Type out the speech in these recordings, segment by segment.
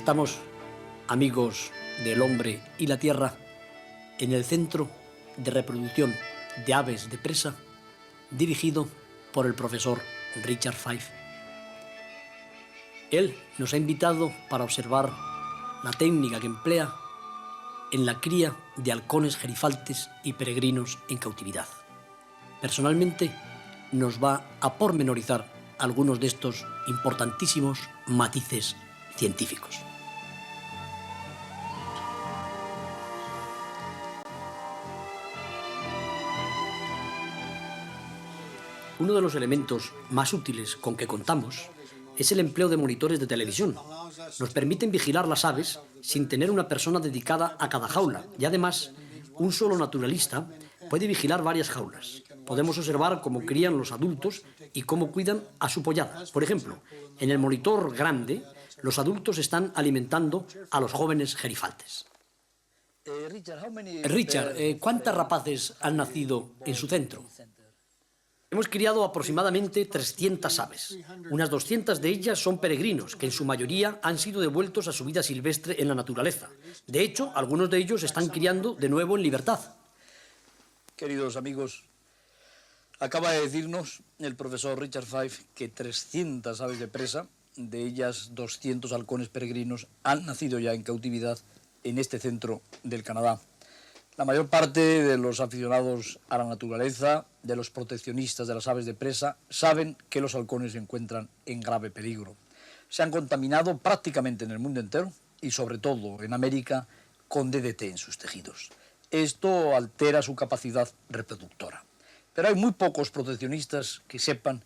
Estamos, amigos del hombre y la tierra, en el centro de reproducción de aves de presa, dirigido por el profesor Richard Fife. Él nos ha invitado para observar la técnica que emplea en la cría de halcones gerifaltes y peregrinos en cautividad. Personalmente, nos va a pormenorizar algunos de estos importantísimos matices científicos. Uno de los elementos más útiles con que contamos es el empleo de monitores de televisión. Nos permiten vigilar las aves sin tener una persona dedicada a cada jaula y además un solo naturalista puede vigilar varias jaulas. Podemos observar cómo crían los adultos y cómo cuidan a su pollada. Por ejemplo, en el monitor grande, los adultos están alimentando a los jóvenes gerifaltes. Richard, ¿cuántas rapaces han nacido en su centro? Hemos criado aproximadamente 300 aves. Unas 200 de ellas son peregrinos, que en su mayoría han sido devueltos a su vida silvestre en la naturaleza. De hecho, algunos de ellos están criando de nuevo en libertad. Queridos amigos, acaba de decirnos el profesor Richard Fife que 300 aves de presa, de ellas 200 halcones peregrinos, han nacido ya en cautividad en este centro del Canadá. La mayor parte de los aficionados a la naturaleza, de los proteccionistas de las aves de presa, saben que los halcones se encuentran en grave peligro. Se han contaminado prácticamente en el mundo entero y sobre todo en América con DDT en sus tejidos. Esto altera su capacidad reproductora. Pero hay muy pocos proteccionistas que sepan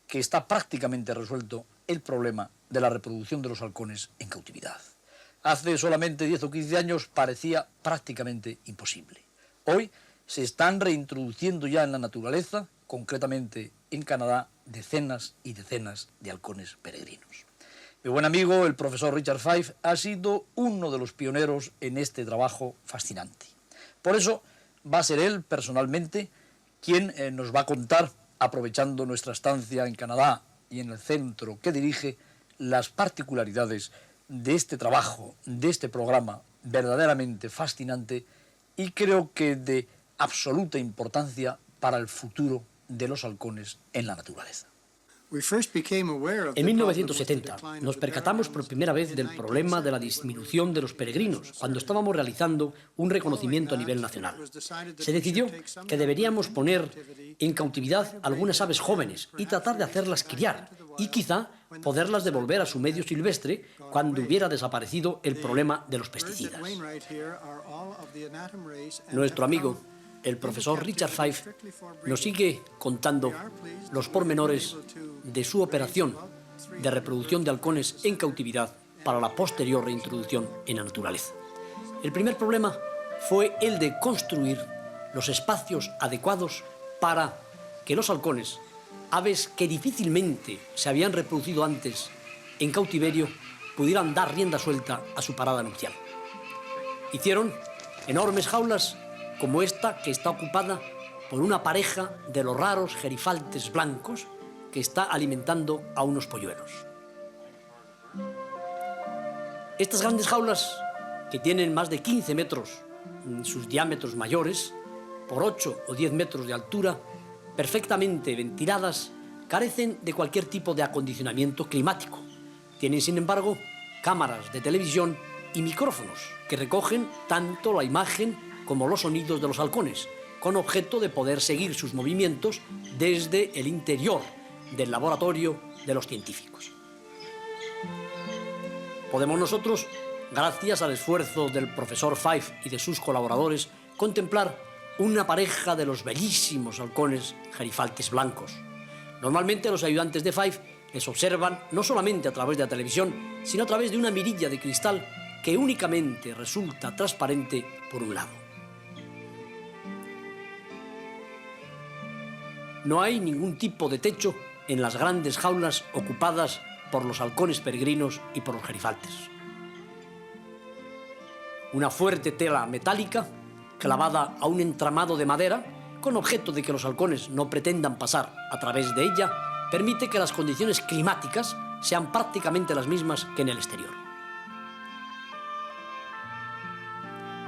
que está prácticamente resuelto el problema de la reproducción de los halcones en cautividad. Hace solamente 10 o 15 años parecía prácticamente imposible. Hoy se están reintroduciendo ya en la naturaleza, concretamente en Canadá, decenas y decenas de halcones peregrinos. Mi buen amigo, el profesor Richard Fife, ha sido uno de los pioneros en este trabajo fascinante. Por eso va a ser él, personalmente, quien nos va a contar, aprovechando nuestra estancia en Canadá y en el centro que dirige, las particularidades de este trabajo, de este programa verdaderamente fascinante y creo que de absoluta importancia para el futuro de los halcones en la naturaleza. En 1970 nos percatamos por primera vez del problema de la disminución de los peregrinos cuando estábamos realizando un reconocimiento a nivel nacional. Se decidió que deberíamos poner en cautividad algunas aves jóvenes y tratar de hacerlas criar y quizá poderlas devolver a su medio silvestre cuando hubiera desaparecido el problema de los pesticidas. Nuestro amigo, el profesor Richard Fife, nos sigue contando los pormenores de su operación de reproducción de halcones en cautividad para la posterior reintroducción en la naturaleza. El primer problema fue el de construir los espacios adecuados para que los halcones, aves que difícilmente se habían reproducido antes en cautiverio, pudieran dar rienda suelta a su parada nupcial. Hicieron enormes jaulas como esta que está ocupada por una pareja de los raros gerifaltes blancos que está alimentando a unos polluelos. Estas grandes jaulas, que tienen más de 15 metros, sus diámetros mayores, por 8 o 10 metros de altura, perfectamente ventiladas, carecen de cualquier tipo de acondicionamiento climático. Tienen, sin embargo, cámaras de televisión y micrófonos que recogen tanto la imagen como los sonidos de los halcones, con objeto de poder seguir sus movimientos desde el interior del laboratorio de los científicos. Podemos nosotros, gracias al esfuerzo del profesor Fife y de sus colaboradores, contemplar una pareja de los bellísimos halcones gerifaltes blancos. Normalmente los ayudantes de Fife les observan no solamente a través de la televisión, sino a través de una mirilla de cristal que únicamente resulta transparente por un lado. No hay ningún tipo de techo en las grandes jaulas ocupadas por los halcones peregrinos y por los gerifaltes. Una fuerte tela metálica clavada a un entramado de madera, con objeto de que los halcones no pretendan pasar a través de ella, permite que las condiciones climáticas sean prácticamente las mismas que en el exterior.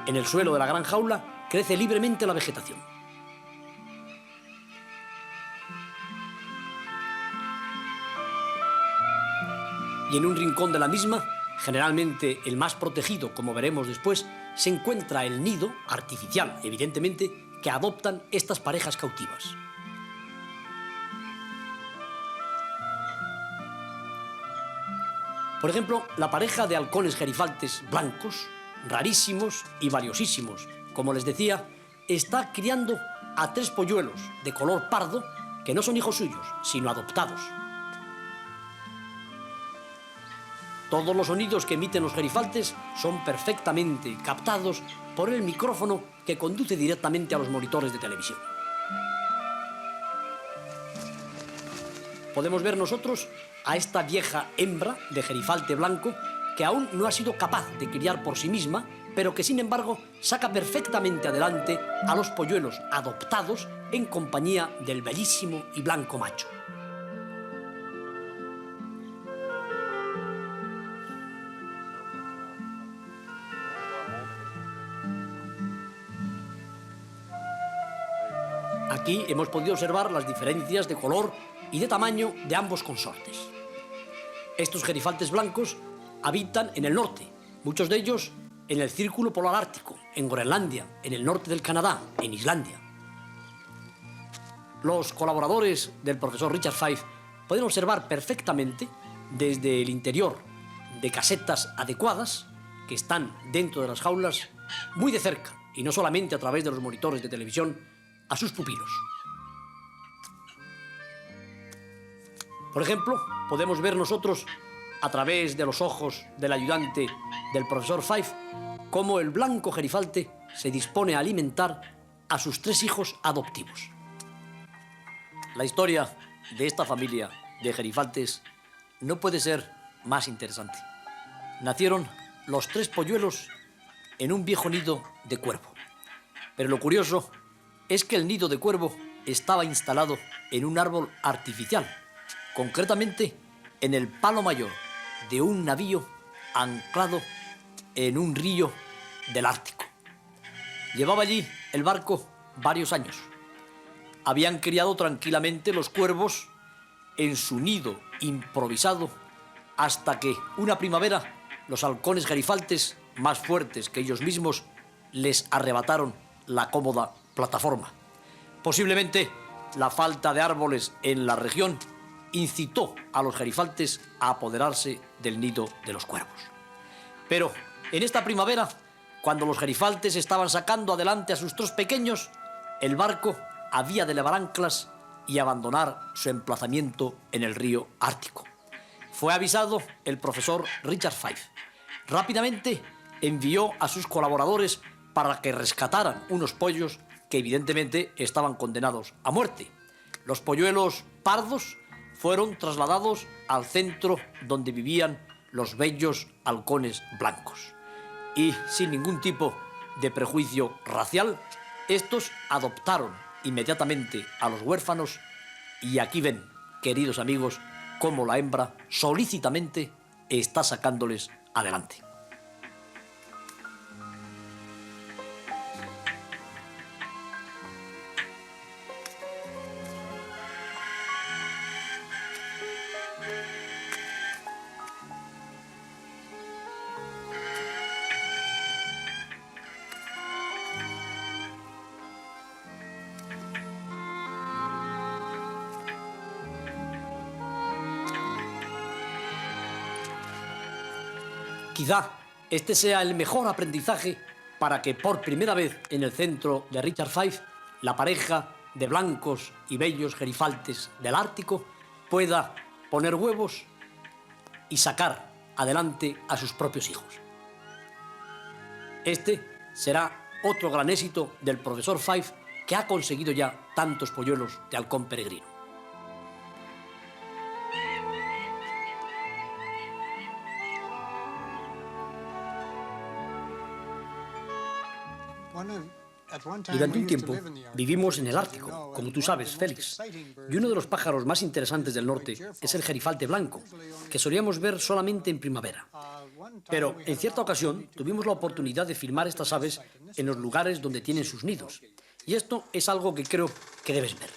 En el suelo de la gran jaula crece libremente la vegetación. Y en un rincón de la misma, generalmente el más protegido, como veremos después, se encuentra el nido artificial, evidentemente, que adoptan estas parejas cautivas. Por ejemplo, la pareja de halcones gerifaltes blancos, rarísimos y valiosísimos, como les decía, está criando a 3 polluelos de color pardo que no son hijos suyos, sino adoptados. Todos los sonidos que emiten los gerifaltes son perfectamente captados por el micrófono que conduce directamente a los monitores de televisión. Podemos ver nosotros a esta vieja hembra de gerifalte blanco que aún no ha sido capaz de criar por sí misma, pero que sin embargo saca perfectamente adelante a los polluelos adoptados en compañía del bellísimo y blanco macho. Aquí hemos podido observar las diferencias de color y de tamaño de ambos consortes. Estos gerifaltes blancos habitan en el norte, muchos de ellos en el Círculo Polar Ártico, en Groenlandia, en el norte del Canadá, en Islandia. Los colaboradores del profesor Richard Fife pueden observar perfectamente desde el interior de casetas adecuadas que están dentro de las jaulas muy de cerca y no solamente a través de los monitores de televisión a sus pupilos. Por ejemplo, podemos ver nosotros a través de los ojos del ayudante del profesor Fife cómo el blanco gerifalte se dispone a alimentar a sus 3 hijos adoptivos. La historia de esta familia de gerifaltes no puede ser más interesante. Nacieron los 3 polluelos en un viejo nido de cuervo. Pero lo curioso es que el nido de cuervo estaba instalado en un árbol artificial, concretamente en el palo mayor de un navío anclado en un río del Ártico. Llevaba allí el barco varios años. Habían criado tranquilamente los cuervos en su nido improvisado hasta que una primavera los halcones gerifaltes, más fuertes que ellos mismos, les arrebataron la cómoda plataforma. Posiblemente la falta de árboles en la región incitó a los gerifaltes a apoderarse del nido de los cuervos. Pero en esta primavera, cuando los gerifaltes estaban sacando adelante a sus 3 pequeños, el barco había de levar anclas y abandonar su emplazamiento en el río Ártico. Fue avisado el profesor Richard Fife. Rápidamente envió a sus colaboradores para que rescataran unos pollos que evidentemente estaban condenados a muerte. Los polluelos pardos fueron trasladados al centro donde vivían los bellos halcones blancos. Y sin ningún tipo de prejuicio racial, estos adoptaron inmediatamente a los huérfanos y aquí ven, queridos amigos, cómo la hembra solícitamente está sacándoles adelante. Quizá este sea el mejor aprendizaje para que por primera vez en el centro de Richard Fife la pareja de blancos y bellos gerifaltes del Ártico pueda poner huevos y sacar adelante a sus propios hijos. Este será otro gran éxito del profesor Fife, que ha conseguido ya tantos polluelos de halcón peregrino. Durante un tiempo vivimos en el Ártico, como tú sabes, Félix, y uno de los pájaros más interesantes del norte es el gerifalte blanco, que solíamos ver solamente en primavera. Pero en cierta ocasión tuvimos la oportunidad de filmar estas aves en los lugares donde tienen sus nidos. Y esto es algo que creo que debes ver.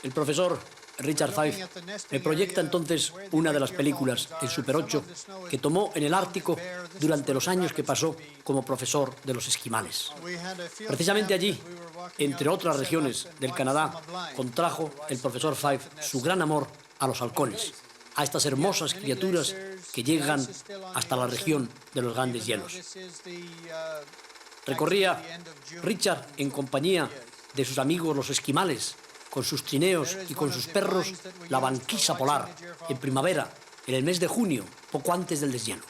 El profesor Richard Fife me proyecta entonces una de las películas, el Super 8, que tomó en el Ártico durante los años que pasó como profesor de los esquimales. Precisamente allí, entre otras regiones del Canadá, contrajo el profesor Fife su gran amor a los halcones, a estas hermosas criaturas que llegan hasta la región de los grandes hielos. Recorría Richard en compañía de sus amigos los esquimales, con sus trineos y con sus perros, la banquisa polar, en primavera, en el mes de junio, poco antes del deshielo.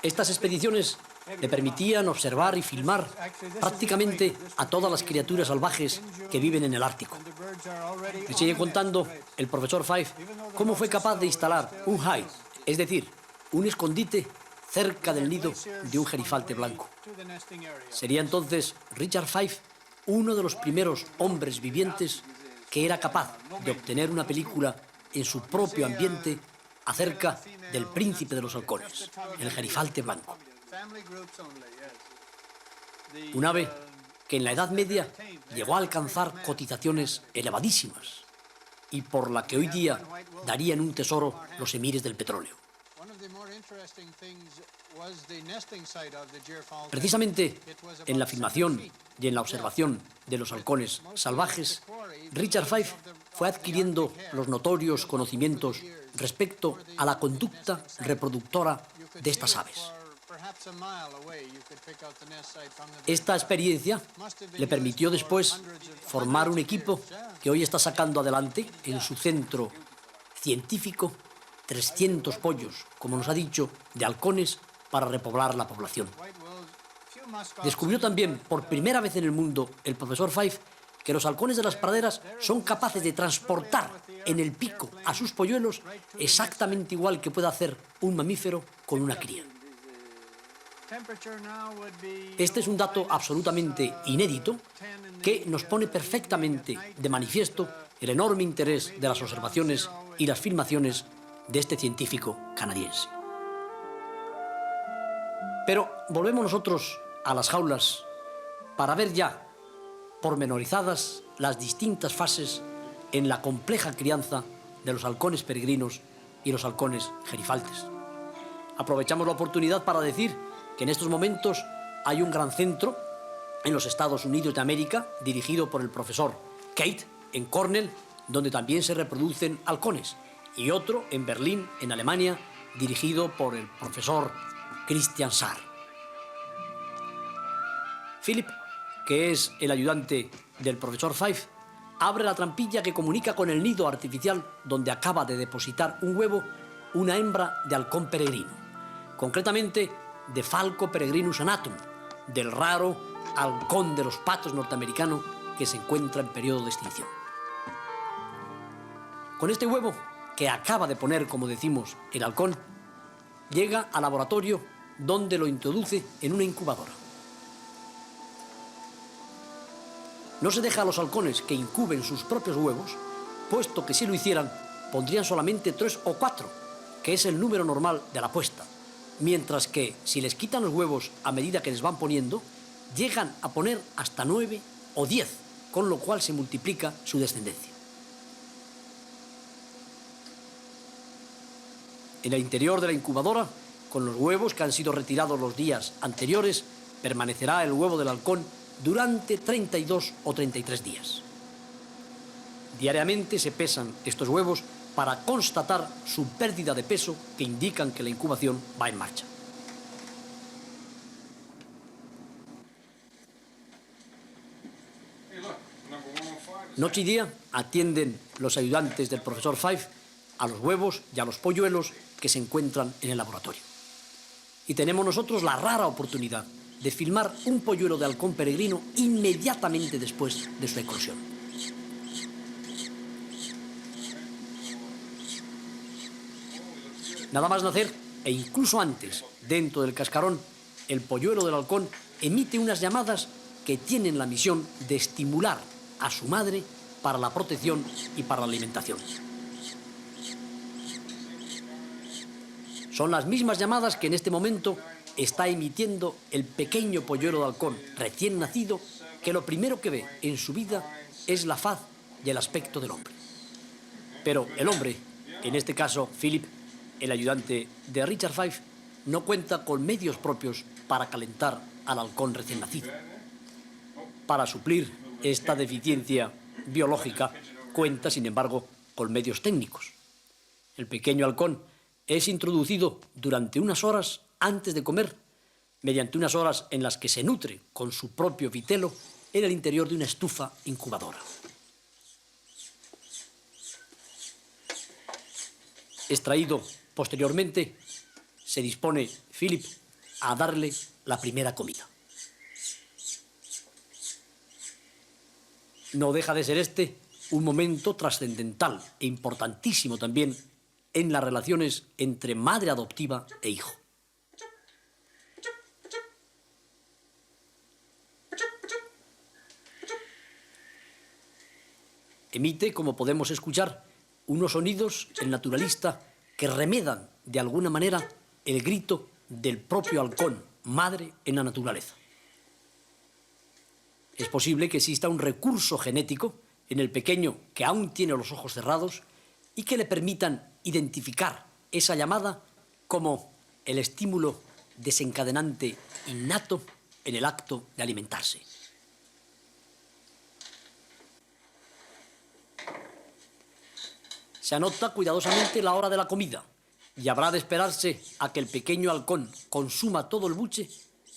Estas expediciones le permitían observar y filmar prácticamente a todas las criaturas salvajes que viven en el Ártico. Le sigue contando el profesor Fife cómo fue capaz de instalar un hide, es decir, un escondite cerca del nido de un gerifalte blanco. Sería entonces Richard Fife uno de los primeros hombres vivientes que era capaz de obtener una película en su propio ambiente acerca del príncipe de los halcones, el gerifalte blanco. Un ave que en la Edad Media llegó a alcanzar cotizaciones elevadísimas y por la que hoy día darían un tesoro los emires del petróleo. Precisamente en la filmación y en la observación de los halcones salvajes, Richard Fife fue adquiriendo los notorios conocimientos respecto a la conducta reproductora de estas aves. Esta experiencia le permitió después formar un equipo que hoy está sacando adelante en su centro científico 300 pollos, como nos ha dicho, de halcones para repoblar la población. Descubrió también, por primera vez en el mundo, el profesor Fife, que los halcones de las praderas son capaces de transportar en el pico a sus polluelos exactamente igual que puede hacer un mamífero con una cría. Este es un dato absolutamente inédito que nos pone perfectamente de manifiesto el enorme interés de las observaciones y las filmaciones de este científico canadiense. Pero volvemos nosotros a las jaulas para ver ya pormenorizadas las distintas fases en la compleja crianza de los halcones peregrinos y los halcones gerifaltes. Aprovechamos la oportunidad para decir que en estos momentos hay un gran centro en los Estados Unidos de América dirigido por el profesor Kate en Cornell, donde también se reproducen halcones, y otro en Berlín, en Alemania, dirigido por el profesor Christian Saar. Philip, que es el ayudante del profesor Fife, abre la trampilla que comunica con el nido artificial donde acaba de depositar un huevo una hembra de halcón peregrino, concretamente de Falco peregrinus anatum, del raro halcón de los patos norteamericano que se encuentra en periodo de extinción. Con este huevo, que acaba de poner, como decimos, el halcón, llega al laboratorio donde lo introduce en una incubadora. No se deja a los halcones que incuben sus propios huevos, puesto que si lo hicieran, pondrían solamente 3 o 4, que es el número normal de la puesta, mientras que si les quitan los huevos a medida que les van poniendo, llegan a poner hasta 9 o 10, con lo cual se multiplica su descendencia. En el interior de la incubadora, con los huevos que han sido retirados los días anteriores, permanecerá el huevo del halcón durante 32 o 33 días. Diariamente se pesan estos huevos para constatar su pérdida de peso que indican que la incubación va en marcha. Noche y día atienden los ayudantes del profesor Fife a los huevos y a los polluelos que se encuentran en el laboratorio. Y tenemos nosotros la rara oportunidad de filmar un polluelo de halcón peregrino inmediatamente después de su eclosión. Nada más nacer, e incluso antes, dentro del cascarón, el polluelo del halcón emite unas llamadas que tienen la misión de estimular a su madre para la protección y para la alimentación. Son las mismas llamadas que en este momento está emitiendo el pequeño polluelo de halcón recién nacido, que lo primero que ve en su vida es la faz y el aspecto del hombre. Pero el hombre, en este caso Philip, el ayudante de Richard Fife, no cuenta con medios propios para calentar al halcón recién nacido. Para suplir esta deficiencia biológica, cuenta, sin embargo, con medios técnicos. El pequeño halcón es introducido durante unas horas antes de comer, mediante unas horas en las que se nutre con su propio vitelo en el interior de una estufa incubadora. Extraído posteriormente, se dispone Philip a darle la primera comida. No deja de ser este un momento trascendental e importantísimo también en las relaciones entre madre adoptiva e hijo. Emite, como podemos escuchar, unos sonidos, el naturalista, que remedan de alguna manera el grito del propio halcón, madre en la naturaleza. Es posible que exista un recurso genético en el pequeño que aún tiene los ojos cerrados y que le permitan identificar esa llamada como el estímulo desencadenante innato en el acto de alimentarse. Se anota cuidadosamente la hora de la comida y habrá de esperarse a que el pequeño halcón consuma todo el buche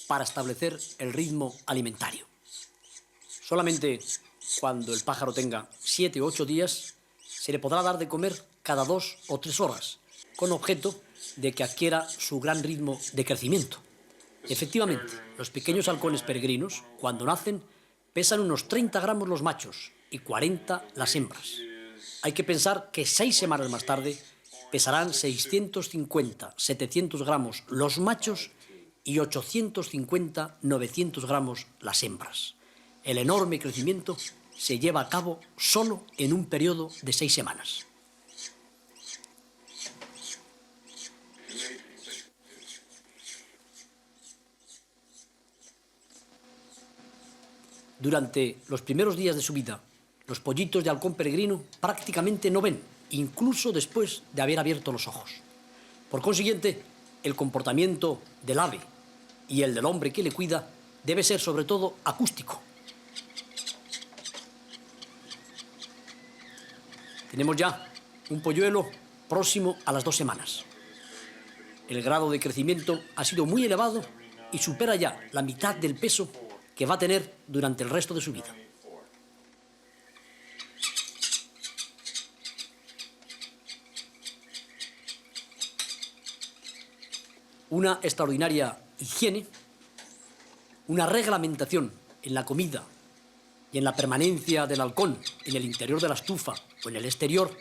para establecer el ritmo alimentario. Solamente cuando el pájaro tenga 7 u 8 días se le podrá dar de comer cada 2 o 3 horas, con objeto de que adquiera su gran ritmo de crecimiento. Efectivamente, los pequeños halcones peregrinos, cuando nacen, pesan unos 30 gramos los machos y 40 las hembras. Hay que pensar que 6 semanas más tarde pesarán 650, 700 gramos los machos y 850, 900 gramos las hembras. El enorme crecimiento se lleva a cabo solo en un periodo de 6 semanas. Durante los primeros días de su vida, los pollitos de halcón peregrino prácticamente no ven, incluso después de haber abierto los ojos. Por consiguiente, el comportamiento del ave y el del hombre que le cuida debe ser sobre todo acústico. Tenemos ya un polluelo próximo a las 2 semanas. El grado de crecimiento ha sido muy elevado y supera ya la mitad del peso que va a tener durante el resto de su vida. Una extraordinaria higiene, una reglamentación en la comida y en la permanencia del halcón en el interior de la estufa o en el exterior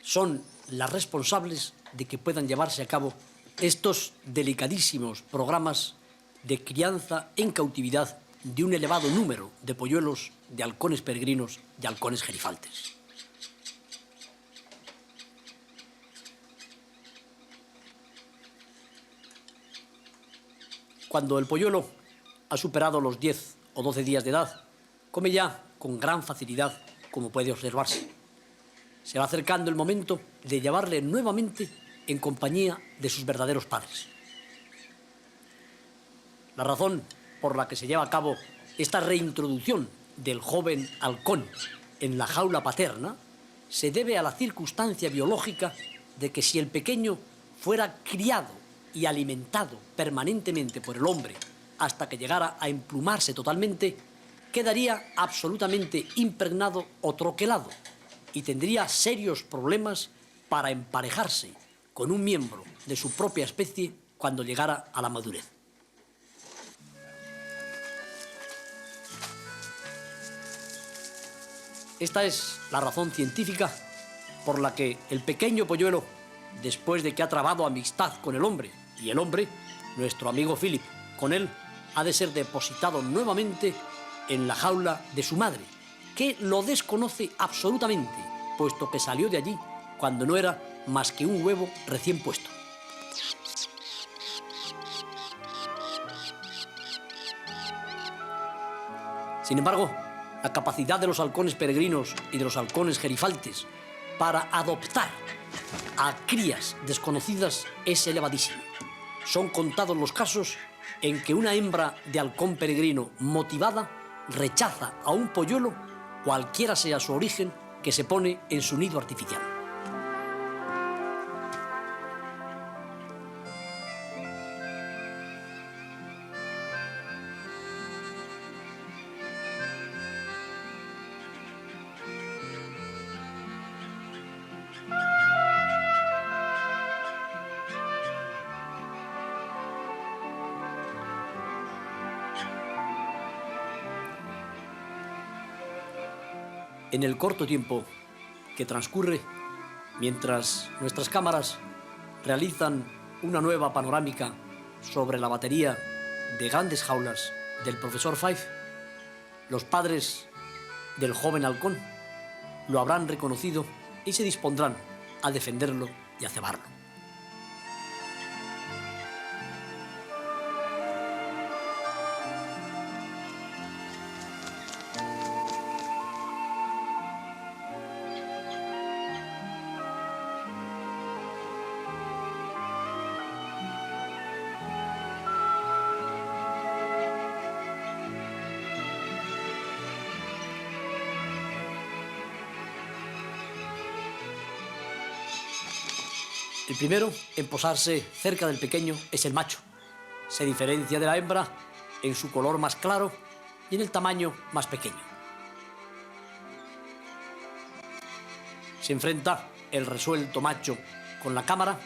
son las responsables de que puedan llevarse a cabo estos delicadísimos programas de crianza en cautividad de un elevado número de polluelos, de halcones peregrinos y halcones gerifaltes. Cuando el polluelo ha superado los 10 o 12 días de edad, come ya con gran facilidad, como puede observarse. Se va acercando el momento de llevarle nuevamente en compañía de sus verdaderos padres. La razón por la que se lleva a cabo esta reintroducción del joven halcón en la jaula paterna se debe a la circunstancia biológica de que si el pequeño fuera criado y alimentado permanentemente por el hombre hasta que llegara a emplumarse totalmente, quedaría absolutamente impregnado o troquelado y tendría serios problemas para emparejarse con un miembro de su propia especie cuando llegara a la madurez. Esta es la razón científica por la que el pequeño polluelo, después de que ha trabado amistad con el hombre, y el hombre, nuestro amigo Philip, con él, ha de ser depositado nuevamente en la jaula de su madre, que lo desconoce absolutamente, puesto que salió de allí cuando no era más que un huevo recién puesto. Sin embargo, la capacidad de los halcones peregrinos y de los halcones gerifaltes para adoptar a crías desconocidas es elevadísima. Son contados los casos en que una hembra de halcón peregrino motivada rechaza a un polluelo, cualquiera sea su origen, que se pone en su nido artificial. En el corto tiempo que transcurre, mientras nuestras cámaras realizan una nueva panorámica sobre la batería de grandes jaulas del profesor Five, los padres del joven halcón lo habrán reconocido y se dispondrán a defenderlo y a cebarlo. El primero en posarse cerca del pequeño es el macho. Se diferencia de la hembra en su color más claro y en el tamaño más pequeño. Se enfrenta el resuelto macho con la cámara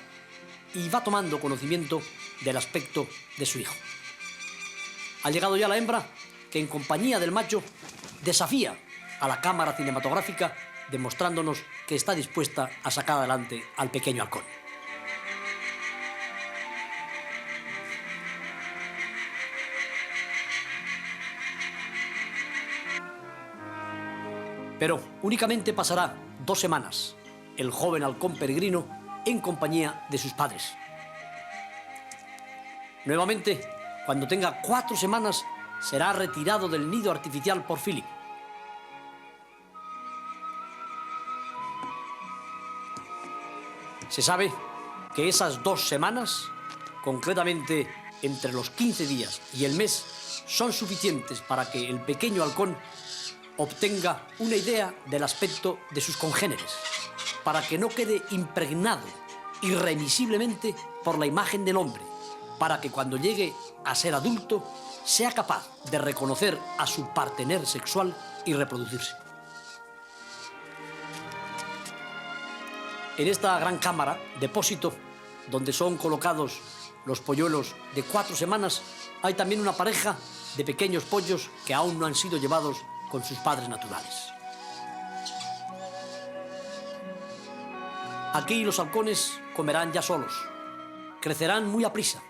y va tomando conocimiento del aspecto de su hijo. Ha llegado ya la hembra, que en compañía del macho desafía a la cámara cinematográfica, demostrándonos que está dispuesta a sacar adelante al pequeño halcón. Pero únicamente pasará 2 semanas el joven halcón peregrino en compañía de sus padres. Nuevamente, cuando tenga 4 semanas, será retirado del nido artificial por Philip. Se sabe que esas 2 semanas, concretamente entre los 15 días y el mes, son suficientes para que el pequeño halcón obtenga una idea del aspecto de sus congéneres, para que no quede impregnado irremisiblemente por la imagen del hombre, para que cuando llegue a ser adulto sea capaz de reconocer a su partener sexual y reproducirse. En esta gran cámara, depósito, donde son colocados los polluelos de 4 semanas, hay también una pareja de pequeños pollos que aún no han sido llevados con sus padres naturales. Aquí los halcones comerán ya solos, crecerán muy aprisa,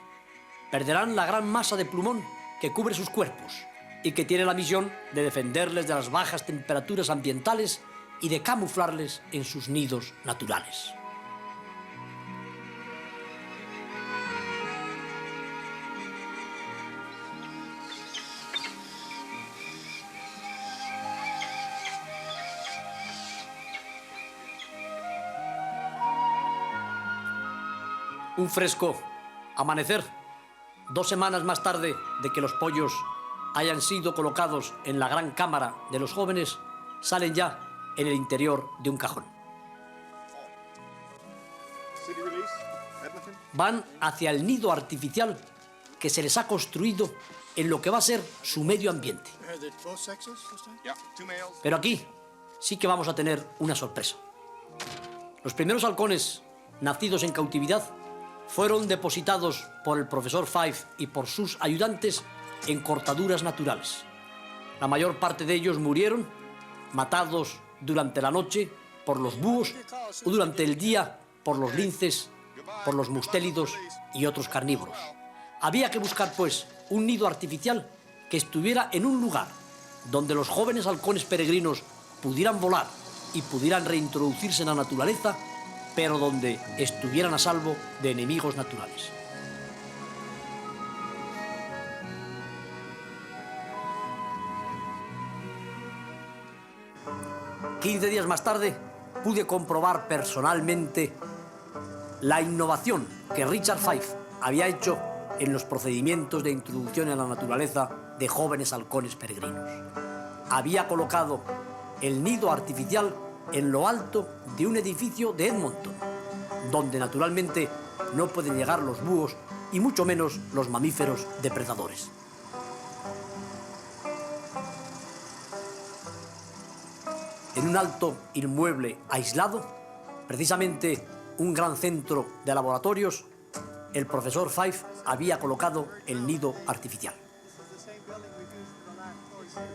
perderán la gran masa de plumón que cubre sus cuerpos y que tiene la misión de defenderles de las bajas temperaturas ambientales y de camuflarles en sus nidos naturales. Un fresco amanecer, 2 semanas más tarde de que los pollos hayan sido colocados en la gran cámara de los jóvenes, salen ya en el interior de un cajón. Van hacia el nido artificial que se les ha construido en lo que va a ser su medio ambiente. Pero aquí sí que vamos a tener una sorpresa. Los primeros halcones nacidos en cautividad fueron depositados por el profesor Five y por sus ayudantes en cortaduras naturales. La mayor parte de ellos murieron, matados durante la noche por los búhos o durante el día por los linces, por los mustélidos y otros carnívoros. Había que buscar, pues, un nido artificial que estuviera en un lugar donde los jóvenes halcones peregrinos pudieran volar y pudieran reintroducirse en la naturaleza, pero donde estuvieran a salvo de enemigos naturales. «15 días más tarde pude comprobar personalmente la innovación que Richard Fife había hecho en los procedimientos de introducción en la naturaleza de jóvenes halcones peregrinos. Había colocado el nido artificial en lo alto de un edificio de Edmonton, donde naturalmente no pueden llegar los búhos y mucho menos los mamíferos depredadores. En un alto inmueble aislado, precisamente un gran centro de laboratorios, el profesor Fife había colocado el nido artificial.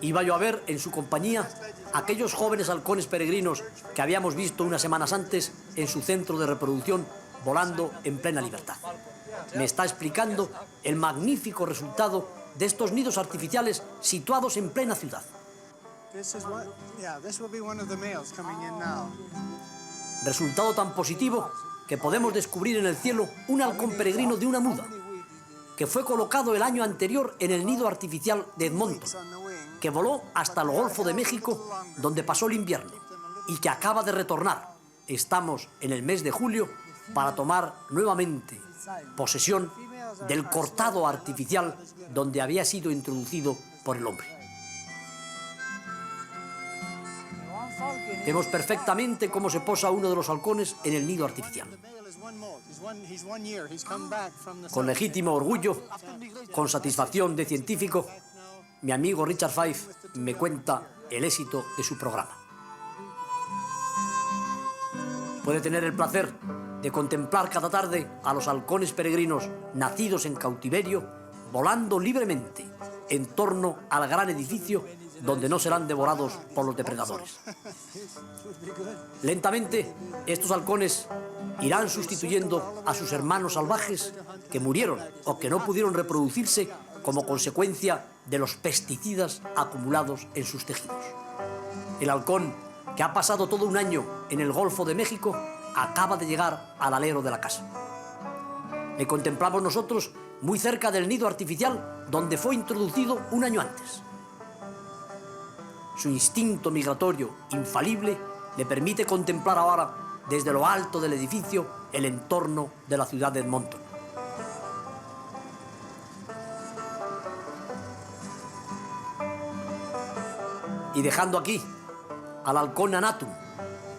Iba yo a ver en su compañía aquellos jóvenes halcones peregrinos que habíamos visto unas semanas antes en su centro de reproducción volando en plena libertad. Me está explicando el magnífico resultado de estos nidos artificiales situados en plena ciudad. Resultado tan positivo que podemos descubrir en el cielo un halcón peregrino de una muda, que fue colocado el año anterior en el nido artificial de Edmonton, que voló hasta el Golfo de México, donde pasó el invierno, y que acaba de retornar. Estamos en el mes de julio para tomar nuevamente posesión del cortado artificial donde había sido introducido por el hombre. Vemos perfectamente cómo se posa uno de los halcones en el nido artificial. Con legítimo orgullo, con satisfacción de científico, mi amigo Richard Fife me cuenta el éxito de su programa. Puede tener el placer de contemplar cada tarde a los halcones peregrinos nacidos en cautiverio, volando libremente en torno al gran edificio donde no serán devorados por los depredadores. Lentamente, estos halcones irán sustituyendo a sus hermanos salvajes que murieron o que no pudieron reproducirse como consecuencia de los pesticidas acumulados en sus tejidos. El halcón, que ha pasado todo un año en el Golfo de México, acaba de llegar al alero de la casa. Le contemplamos nosotros muy cerca del nido artificial donde fue introducido un año antes. Su instinto migratorio infalible le permite contemplar ahora desde lo alto del edificio el entorno de la ciudad de Edmonton. Y dejando aquí al halcón anatum,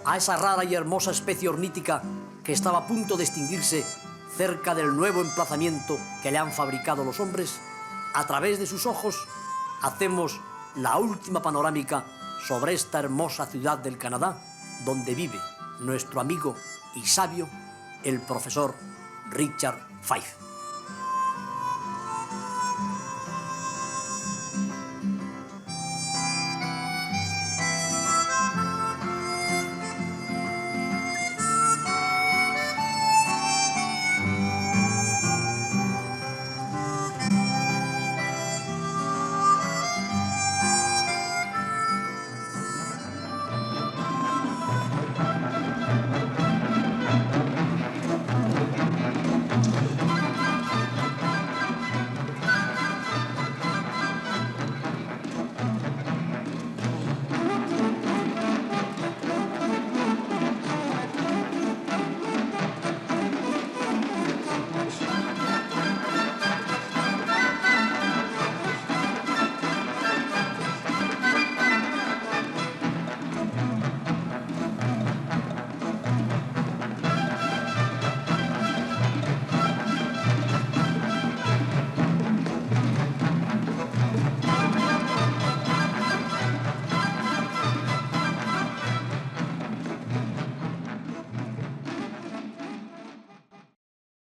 a esa rara y hermosa especie ornítica que estaba a punto de extinguirse cerca del nuevo emplazamiento que le han fabricado los hombres, a través de sus ojos hacemos la última panorámica sobre esta hermosa ciudad del Canadá, donde vive nuestro amigo y sabio, el profesor Richard Fife.